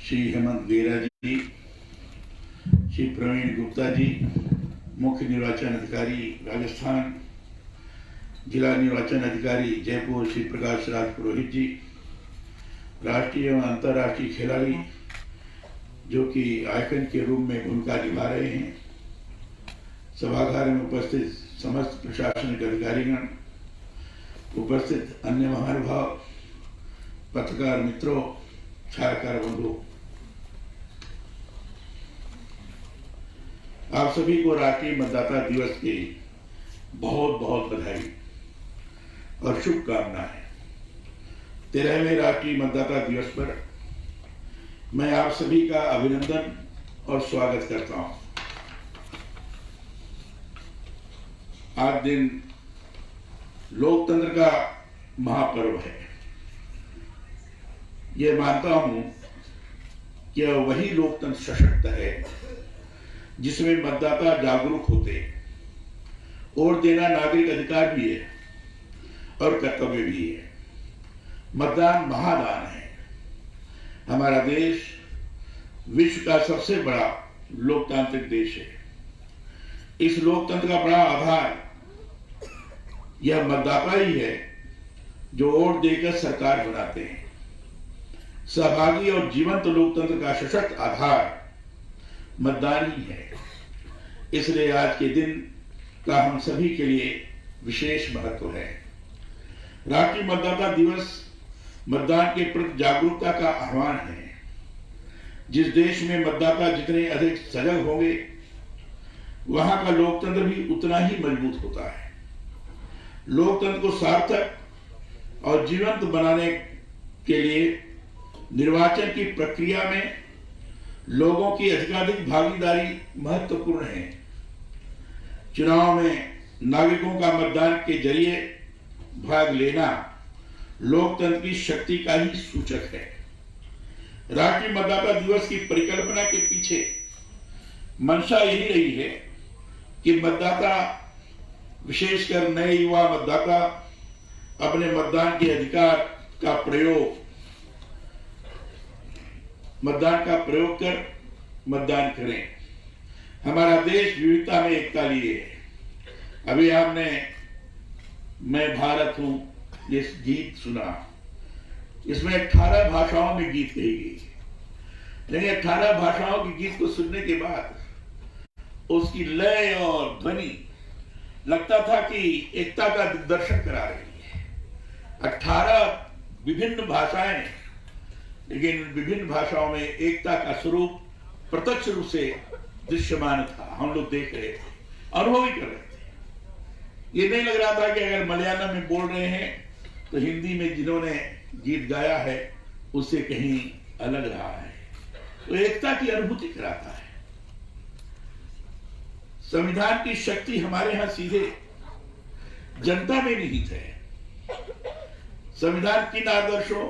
श्री हेमंत गेरा जी, श्री प्रवीण गुप्ता जी, मुख्य निर्वाचन अधिकारी राजस्थान, जिला निर्वाचन अधिकारी जयपुर श्री प्रकाश राज पुरोहित जी, राष्ट्रीय एवं अंतर्राष्ट्रीय खिलाड़ी जो कि आइकन के रूप में भूमिका निभा रहे हैं, सभागार में उपस्थित समस्त प्रशासनिक अधिकारीगण, उपस्थित अन्य महानुभाव, पत्रकार मित्रों, छायाकार बंधु, आप सभी को राष्ट्रीय मतदाता दिवस की बहुत बहुत बधाई और शुभकामनाएं। 13वें राष्ट्रीय मतदाता दिवस पर मैं आप सभी का अभिनंदन और स्वागत करता हूं। आज दिन लोकतंत्र का महापर्व है। ये मानता हूं कि वही लोकतंत्र सशक्त है जिसमें मतदाता जागरूक होते, वोट देना नागरिक अधिकार भी है और कर्तव्य भी है। मतदान महादान है। हमारा देश विश्व का सबसे बड़ा लोकतांत्रिक देश है। इस लोकतंत्र का बड़ा आधार यह मतदाता ही है जो वोट देकर सरकार बनाते हैं। सहभागी और जीवंत लोकतंत्र का सशक्त आधार मतदान ही है। इसलिए आज के दिन का हम सभी के लिए विशेष महत्व है। राष्ट्रीय मतदाता दिवस मतदान के प्रति जागरूकता का आह्वान है। जिस देश में मतदाता जितने अधिक सजग होंगे, वहां का लोकतंत्र भी उतना ही मजबूत होता है। लोकतंत्र को सार्थक और जीवंत बनाने के लिए निर्वाचन की प्रक्रिया में लोगों की अधिकाधिक भागीदारी महत्वपूर्ण है। चुनाव में नागरिकों का मतदान के जरिए भाग लेना लोकतंत्र की शक्ति का ही सूचक है। राष्ट्रीय मतदाता दिवस की परिकल्पना के पीछे मंशा यही रही है कि मतदाता, विशेषकर नए युवा मतदाता, अपने मतदान के अधिकार का प्रयोग कर मतदान करें। हमारा देश विविधता में एकता लिए है। अभी आपने मैं भारत हूं ये गीत सुना। इसमें 18 भाषाओं में गीत कही गई है। लेकिन 18 भाषाओं के गीत को सुनने के बाद उसकी लय और ध्वनि लगता था कि एकता का दिग्दर्शन करा रही है। 18 विभिन्न भाषाएं, लेकिन विभिन्न भाषाओं में एकता का स्वरूप प्रत्यक्ष रूप से दृश्यमान था। हम लोग देख रहे थे, अनुभव ही कर रहे थे। ये नहीं लग रहा था कि अगर मलयालम में बोल रहे हैं तो हिंदी में जिन्होंने गीत गाया है उससे कहीं अलग रहा है। तो एकता की अनुभूति कराता है। संविधान की शक्ति हमारे यहां सीधे जनता में निहित है। संविधान किन आदर्शों,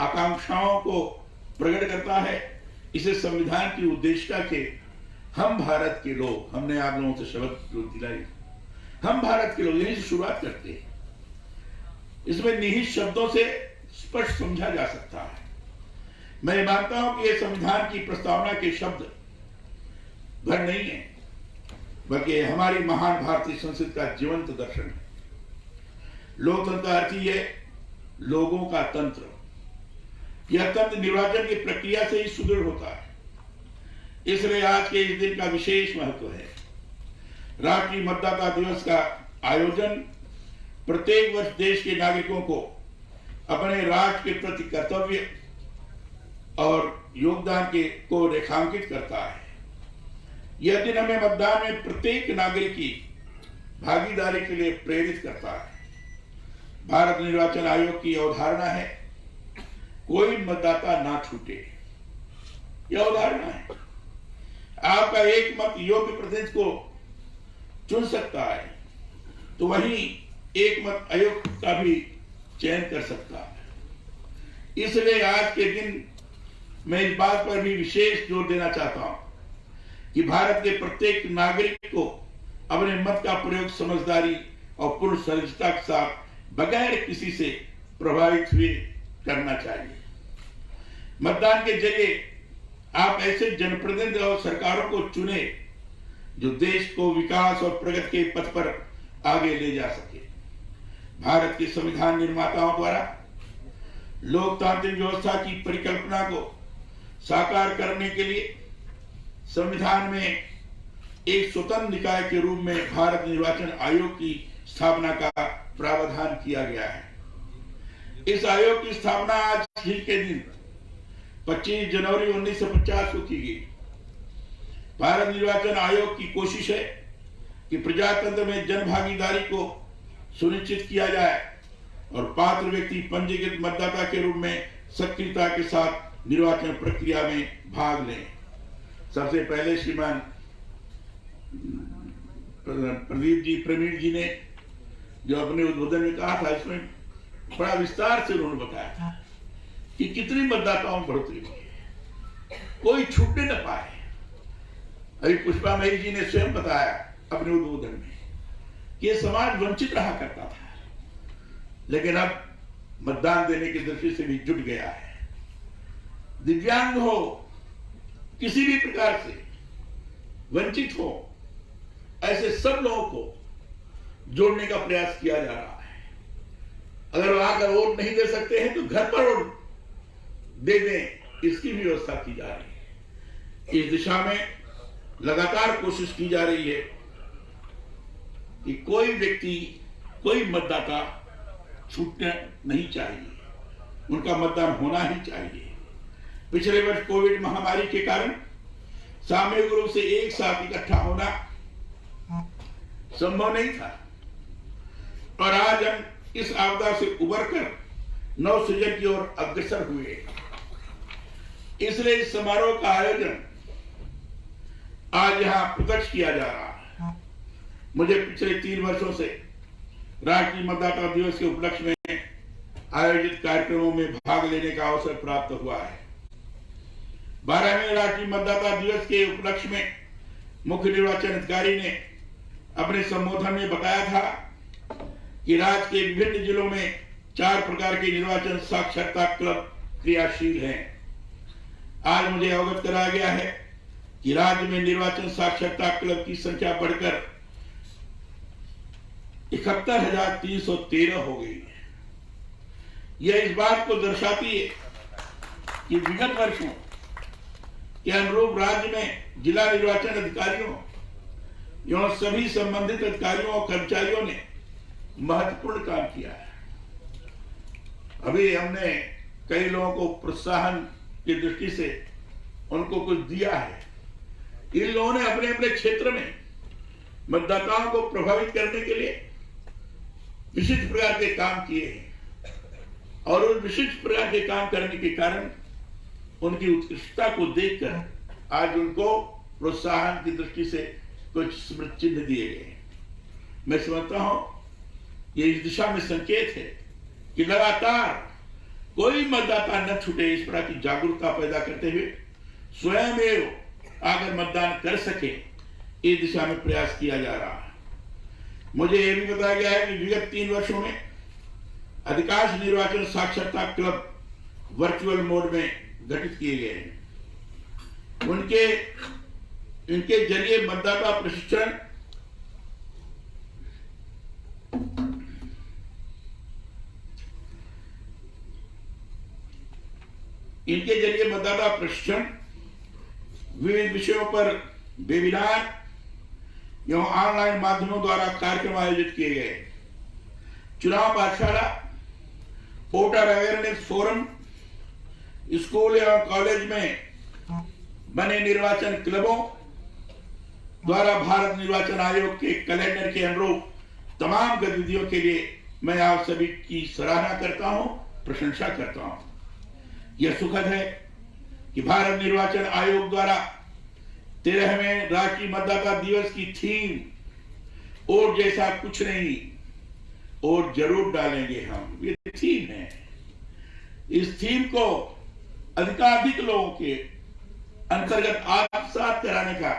आकांक्षाओं को प्रकट करता है, इसे संविधान की उद्देशिका के हम भारत के लोग, हमने आप लोगों से शपथ दिलाई, हम भारत के लोग, यहीं से शुरुआत करते हैं। इसमें निहित शब्दों से स्पष्ट समझा जा सकता है। मैं मानता हूं कि यह संविधान की प्रस्तावना के शब्द भर नहीं है, बल्कि हमारी महान भारतीय संस्कृति का जीवंत दर्शन है। लोकतंत्र का अर्थ ही है लोगों का तंत्र। यह तंत्र निर्वाचन की प्रक्रिया से ही सुदृढ़ होता है। इसलिए आज के इस दिन का विशेष महत्व है। राष्ट्रीय मतदाता दिवस का आयोजन प्रत्येक वर्ष देश के नागरिकों को अपने राष्ट्र के प्रति कर्तव्य और योगदान को रेखांकित करता है। यह दिन हमें मतदान में प्रत्येक नागरिक की भागीदारी के लिए प्रेरित करता है। भारत निर्वाचन आयोग की अवधारणा है, कोई मतदाता ना छूटे। यह अवधारणा है। आपका एक मत योग्य प्रतिनिधि को चुन सकता है, तो वहीं एक मत अयोग्य का भी चयन कर सकता है। इसलिए आज के दिन मैं इस बात पर भी विशेष जोर देना चाहता हूं कि भारत के प्रत्येक नागरिक को अपने मत का प्रयोग समझदारी और पूर्ण सजगता के साथ बगैर किसी से प्रभावित हुए करना चाहिए। मतदान के जरिए आप ऐसे जनप्रतिनिधि और सरकारों को चुने जो देश को विकास और प्रगति के पथ पर आगे ले जा सके। भारत के संविधान निर्माताओं द्वारा लोकतांत्रिक व्यवस्था की परिकल्पना को साकार करने के लिए संविधान में एक स्वतंत्र निकाय के रूप में भारत निर्वाचन आयोग की स्थापना का प्रावधान किया गया है। इस आयोग की स्थापना आज ही के दिन 25 जनवरी 1950 को की गई। भारत निर्वाचन आयोग की कोशिश है कि प्रजातंत्र में जनभागीदारी को सुनिश्चित किया जाए और पात्र व्यक्ति पंजीकृत मतदाता के रूप में सक्रियता के साथ निर्वाचन प्रक्रिया में भाग लें। सबसे पहले श्रीमान प्रवीण जी ने जो अपने उद्बोधन में कहा था, इसमें बड़ा विस्तार से उन्होंने बताया था कि कितनी मतदाताओं में बढ़ोतरी हुई है, कोई छूटने न पाए। अभी पुष्पा मही जी ने स्वयं बताया अपने उद्बोधन में कि ये समाज वंचित रहा करता था, लेकिन अब मतदान देने की दृष्टि से भी जुट गया है। दिव्यांग हो, किसी भी प्रकार से वंचित हो, ऐसे सब लोगों को जोड़ने का प्रयास किया जा रहा है। अगर वो आकर वोट नहीं दे सकते हैं तो घर पर वोट दे दें, इसकी भी व्यवस्था की जा रही है। इस दिशा में लगातार कोशिश की जा रही है कि कोई व्यक्ति, कोई मतदाता छूटना नहीं चाहिए, उनका मतदान होना ही चाहिए। पिछले वर्ष कोविड महामारी के कारण सामूहिक रूप से एक साथ इकट्ठा होना संभव नहीं था और आज हम इस आपदा से उबरकर नवसृजन की ओर अग्रसर हुए। इसलिए इस समारोह का आयोजन आज यहां प्रत्यक्ष किया जा रहा है। मुझे पिछले 3 वर्षों से राष्ट्रीय मतदाता दिवस के उपलक्ष्य में आयोजित कार्यक्रमों में भाग लेने का अवसर प्राप्त हुआ है। 12वें राष्ट्रीय मतदाता दिवस के उपलक्ष्य में मुख्य निर्वाचन अधिकारी ने अपने संबोधन में बताया था कि राज्य के विभिन्न जिलों में 4 प्रकार के निर्वाचन साक्षरता क्लब क्रियाशील हैं। आज मुझे अवगत कराया गया है कि राज्य में निर्वाचन साक्षरता क्लब की संख्या बढ़कर 71,313 हो गई है। यह इस बात को दर्शाती है कि विगत वर्षों के अनुरूप राज्य में जिला निर्वाचन अधिकारियों एवं सभी संबंधित अधिकारियों और कर्मचारियों ने महत्वपूर्ण काम किया है। अभी हमने कई लोगों को प्रोत्साहन की दृष्टि से उनको कुछ दिया है। इन लोगों ने अपने अपने क्षेत्र में मतदाताओं को प्रभावित करने के लिए विशिष्ट प्रकार के काम किए हैं और उन विशिष्ट प्रकार के काम करने के कारण उनकी उत्कृष्टता को देखकर आज उनको प्रोत्साहन की दृष्टि से कुछ स्मृति चिन्ह दिए गए। मैं समझता हूं ये इस दिशा में संकेत है कि लगातार कोई मतदाता न छूटे, इस प्रकार की जागरूकता पैदा करते हुए स्वयं आकर मतदान कर सके, इस दिशा में प्रयास किया जा रहा है। मुझे यह भी बताया गया है कि विगत 3 वर्षों में अधिकांश निर्वाचन साक्षरता क्लब वर्चुअल मोड में गठित किए गए हैं। इनके जरिए मतदाता प्रशिक्षण, विविध विषयों पर वेबिनार एवं ऑनलाइन माध्यमों द्वारा कार्यक्रम आयोजित किए गए। चुनाव पाठशाला, वोटर अवेयरनेस फोरम, स्कूल एवं कॉलेज में बने निर्वाचन क्लबों द्वारा भारत निर्वाचन आयोग के कैलेंडर के अनुरूप तमाम गतिविधियों के लिए मैं आप सभी की सराहना करता हूं, प्रशंसा करता हूं। यह सुखद है कि भारत निर्वाचन आयोग द्वारा 13वें राष्ट्रीय मतदाता दिवस की थीम वोट जैसा कुछ नहीं, वोट जरूर डालेंगे हम, ये थीम है। इस थीम को अधिकाधिक लोगों के अंतर्गत आत्मसात कराने का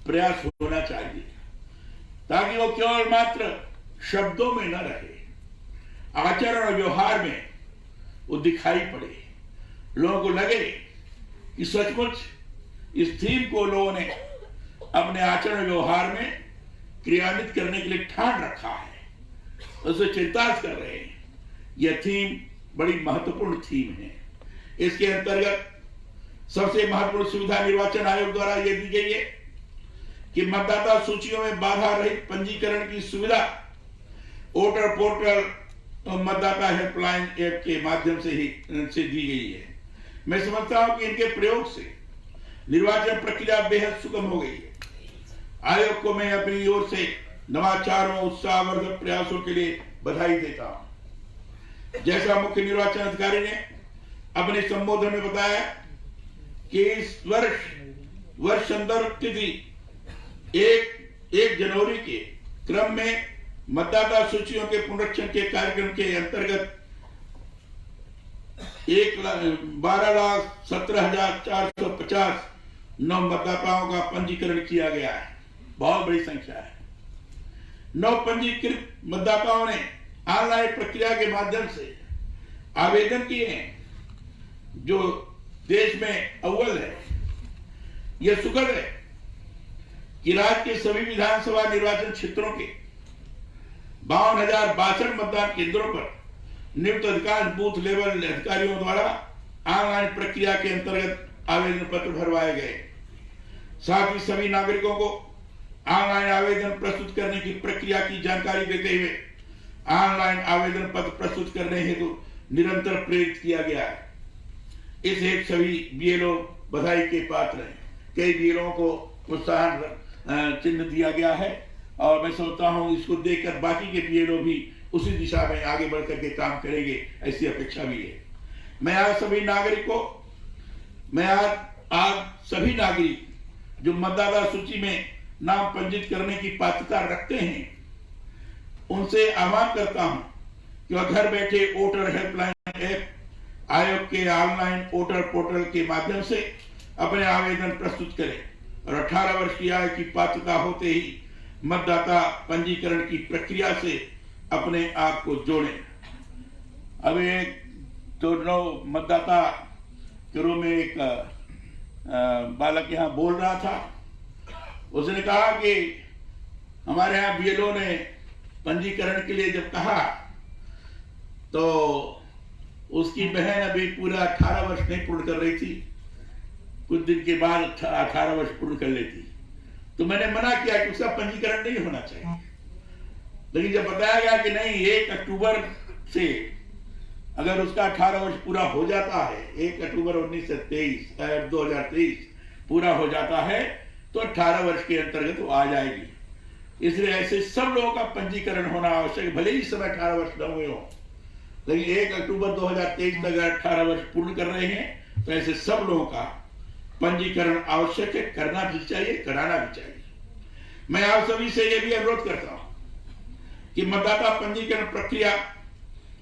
प्रयास होना चाहिए ताकि वो केवल मात्र शब्दों में न रहे, आचरण और व्यवहार में वो दिखाई पड़े, लोगों को लगे कि सचमुच इस थीम को लोगों ने अपने आचरण व्यवहार में क्रियान्वित करने के लिए ठान रखा है, उससे चिंता कर रहे हैं। यह थीम बड़ी महत्वपूर्ण थीम है। इसके अंतर्गत सबसे महत्वपूर्ण सुविधा निर्वाचन आयोग द्वारा यह दी गई है कि मतदाता सूचियों में बाधा रहित पंजीकरण की सुविधा वोटर पोर्टल और मतदाता हेल्पलाइन ऐप के माध्यम से दी गई है। मैं समझता हूं कि इनके प्रयोग से निर्वाचन प्रक्रिया बेहद सुगम हो गई है। आयोग को मैं अपनी ओर से नवाचारों उत्साहवर्धक प्रयासों के लिए बधाई देता हूं। जैसा मुख्य निर्वाचन अधिकारी ने अपने संबोधन में बताया कि इस वर्ष संदर्भ तिथि 1 जनवरी के क्रम में मतदाता सूचियों के पुनरीक्षण के कार्यक्रम के अंतर्गत 12,17,450 नव मतदाताओं का पंजीकरण किया गया है। बहुत बड़ी संख्या है। नव पंजीकृत मतदाताओं ने ऑनलाइन प्रक्रिया के माध्यम से आवेदन किए हैं, जो देश में अव्वल है। यह सुखद है कि राज्य के सभी विधानसभा निर्वाचन क्षेत्रों के 52,062 मतदान केंद्रों पर नियुक्त अधिकांश बूथ लेवल अधिकारियों द्वारा ऑनलाइन प्रक्रिया के अंतर्गत आवेदन पत्र भरवाए गए। साथ ही सभी नागरिकों को ऑनलाइन आवेदन प्रस्तुत करने की प्रक्रिया की जानकारी देते हुए ऑनलाइन आवेदन पत्र प्रस्तुत करने हेतु निरंतर प्रेरित किया गया है। इस हेतु सभी बीएलओ बधाई के पात्र हैं। कई बीएलओ को प्रोत्साहन चिन्ह दिया गया है और मैं सोचता हूं इसको देखकर बाकी के बीएलओ भी उसी दिशा में आगे बढ़ करके काम करेंगे, ऐसी अपेक्षा भी है। मैं आज सभी नागरिक जो मतदाता सूची में नाम पंजीकृत करने की पात्रता रखते हैं, उनसे आह्वान करता हूं कि वह घर बैठे वोटर हेल्पलाइन ऐप, आयोग के ऑनलाइन वोटर पोर्टल के माध्यम से अपने आवेदन प्रस्तुत करें और 18 वर्ष की आयु की पात्रता होते ही मतदाता पंजीकरण की प्रक्रिया से अपने आप को जोड़ें। अब एक तो नौ मतदाता के रूप में एक बालक यहाँ बोल रहा था। उसने कहा कि हमारे यहाँ बीएलओ ने पंजीकरण के लिए जब कहा तो उसकी बहन अभी पूरा 18 वर्ष नहीं पूर्ण कर रही थी, कुछ दिन के बाद 18 वर्ष पूर्ण कर लेती। तो मैंने मना किया कि उसका पंजीकरण नहीं होना चाहिए, लेकिन जब बताया गया कि नहीं 1 अक्टूबर से अगर उसका 18 वर्ष पूरा हो जाता है, 1 अक्टूबर 2023 पूरा हो जाता है तो 18 वर्ष के अंतर्गत वो आ जाएगी। इसलिए ऐसे सब लोगों का पंजीकरण होना आवश्यक है, भले ही इस समय 18 वर्ष न हुए हो, लेकिन 1 अक्टूबर 2023 तक अगर 18 वर्ष पूर्ण कर रहे हैं तो ऐसे सब लोगों का पंजीकरण आवश्यक है, करना भी चाहिए, कराना भी चाहिए। मैं आप सभी से यह भी अनुरोध करता हूं कि मतदाता पंजीकरण प्रक्रिया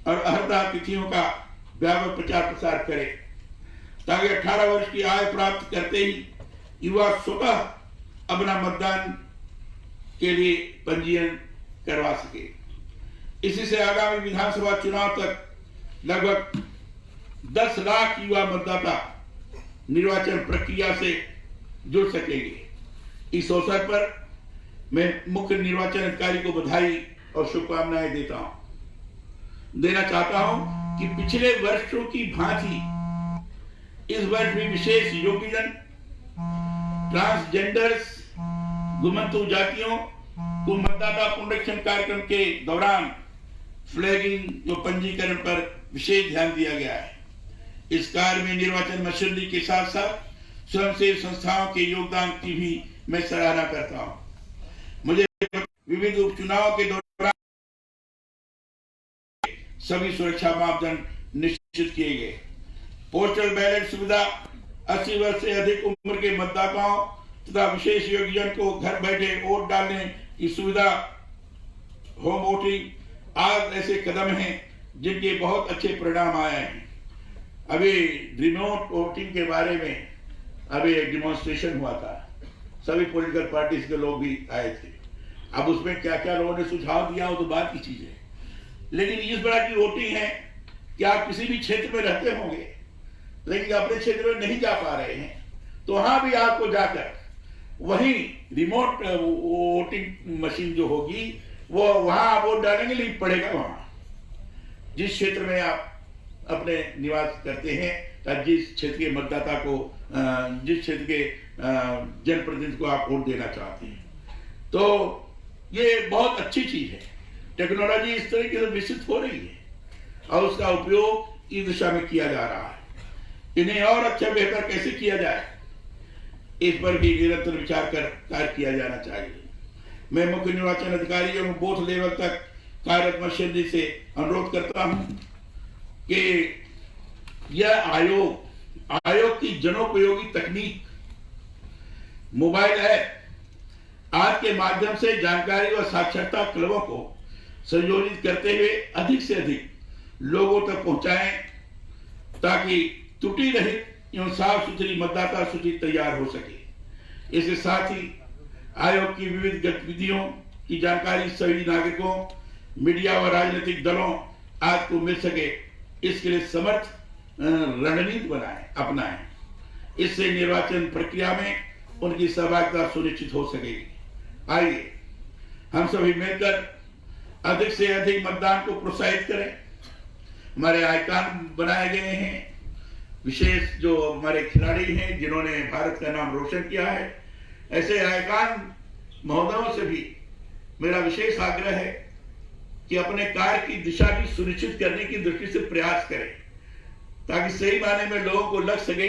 और अर्हता तिथियों का व्यापक प्रचार प्रसार करें, ताकि 18 वर्ष की आयु प्राप्त करते ही युवा स्वतः अपना मतदान के लिए पंजीयन करवा सके। इसी से आगामी विधानसभा चुनाव तक लगभग 10 लाख युवा मतदाता निर्वाचन प्रक्रिया से जुड़ सकेंगे। इस अवसर पर मैं मुख्य निर्वाचन अधिकारी को बधाई और शुभकामनाएं देना चाहता हूं कि पिछले वर्षों की भांति इस वर्ष भी विशेष योग्यजन, ट्रांसजेंडर्स, गुमन्तु जातियों को मतदाता पुनरीक्षण कार्यक्रम के दौरान फ्लैगिंग व पंजीकरण पर विशेष ध्यान दिया गया है। इस कार्य में निर्वाचन मशीनरी के साथ साथ स्वयंसेवी संस्थाओं के योगदान की भी मैं सराहना करता हूं। मुझे विविध उपचुनाव के दौरान सभी सुरक्षा मापदंड निश्चित किए गए। पोस्टल बैलेट सुविधा, 80 वर्ष से अधिक उम्र के मतदाताओं तथा विशेष योग्यजन को घर बैठे वोट डालने की सुविधा, होम वोटिंग आज ऐसे कदम हैं जिनके बहुत अच्छे परिणाम आए हैं। अभी रिमोट वोटिंग के बारे में अभी एक डिमॉन्स्ट्रेशन हुआ था, सभी पॉलिटिकल पार्टीज के लोग भी आए थे। अब उसमें क्या क्या लोगों ने सुझाव दिया वो तो बात की चीज है, लेकिन इस तरह की वोटिंग है कि आप किसी भी क्षेत्र में रहते होंगे, लेकिन अपने क्षेत्र में नहीं जा पा रहे हैं, तो वहां भी आपको जाकर वहीं रिमोट वोटिंग मशीन जो होगी वो वहां वोट डालने के लिए पड़ेगा। वहां जिस क्षेत्र में आप अपने निवास करते हैं या जिस क्षेत्र के मतदाता को, जिस क्षेत्र के जनप्रतिनिधि को आप वोट देना चाहते हैं, तो ये बहुत अच्छी चीज है। टेक्नोलॉजी इस तरीके से विकसित हो रही है और उसका उपयोग इस दिशा में किया जा रहा है। इन्हें और अच्छा बेहतर कैसे किया जाए, इस पर भी निरंतर विचार कर कार्य किया जाना चाहिए। मैं मुख्य निर्वाचन अधिकारी एवं बूथ लेवल तक कार्यरत मशीनरी से अनुरोध करता हूं कि यह आयोग की जनोपयोगी तकनीक मोबाइल ऐप आज के माध्यम से जानकारी व साक्षरता क्लबों को संयोजित करते हुए अधिक से अधिक लोगों तक पहुंचाएं, ताकि त्रुटि रहित एवं साफ सुथरी मतदाता सूची तैयार हो सके। इसके साथ ही आयोग की विविध गतिविधियों की जानकारी सभी नागरिकों, मीडिया व राजनीतिक दलों आज को मिल सके, इसके लिए समर्थ रणनीति अपनाएं। इससे निर्वाचन प्रक्रिया में उनकी सहभागिता सुनिश्चित हो सकेगी। आइए हम सभी मिलकर अधिक से अधिक मतदान को प्रोत्साहित करें। हमारे आइकॉन बनाए गए हैं, विशेष जो हमारे खिलाड़ी हैं जिन्होंने भारत का नाम रोशन किया है, ऐसे आइकॉन महोदयों से भी मेरा विशेष आग्रह है कि अपने कार्य की दिशा भी सुनिश्चित करने की दृष्टि से प्रयास करें, ताकि सही मायने में लोगों को लग सके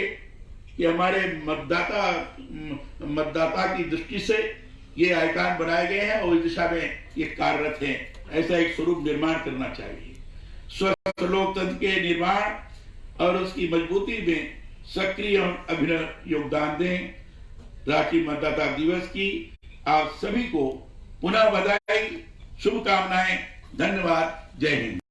कि हमारे मतदाता की दृष्टि से ये आइकॉन बनाए गए हैं और इस दिशा में ये कार्यरत हैं। ऐसा एक स्वरूप निर्माण करना चाहिए। स्वस्थ लोकतंत्र के निर्माण और उसकी मजबूती में सक्रिय और अभिनव योगदान दें। राष्ट्रीय मतदाता दिवस की आप सभी को पुनः बधाई, शुभकामनाएं। धन्यवाद। जय हिंद।